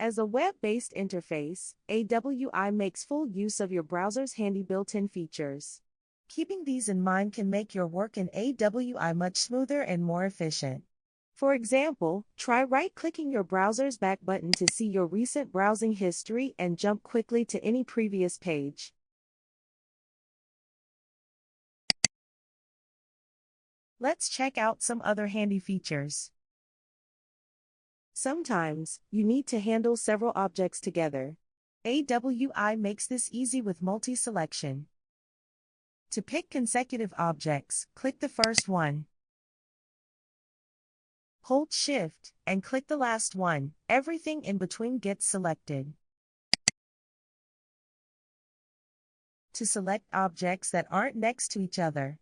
As a web-based interface, AWI makes full use of your browser's handy built-in features. Keeping these in mind can make your work in AWI much smoother and more efficient. For example, try right-clicking your browser's back button to see your recent browsing history and jump quickly to any previous page. Let's check out some other handy features. Sometimes, you need to handle several objects together. AWI makes this easy with multi-selection. To pick consecutive objects, click the first one. Hold Shift and click the last one. Everything in between gets selected. To select objects that aren't next to each other,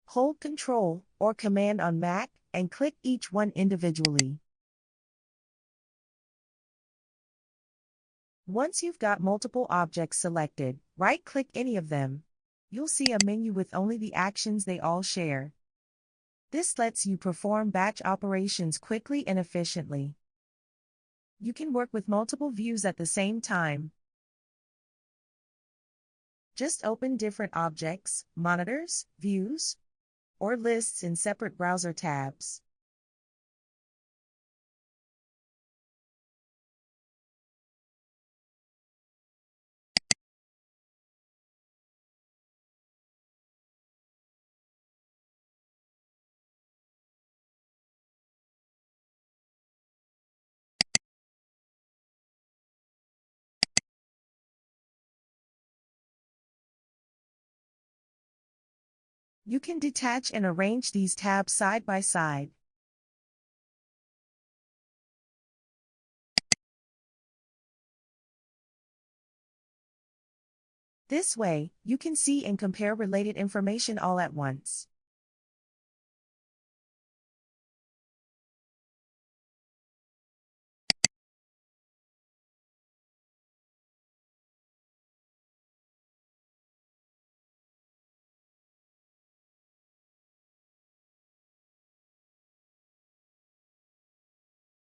hold Ctrl or Command on Mac and click each one individually. Once you've got multiple objects selected, right-click any of them. You'll see a menu with only the actions they all share. This lets you perform batch operations quickly and efficiently. You can work with multiple views at the same time. Just open different objects, monitors, views, or lists in separate browser tabs. You can detach and arrange these tabs side by side. This way, you can see and compare related information all at once.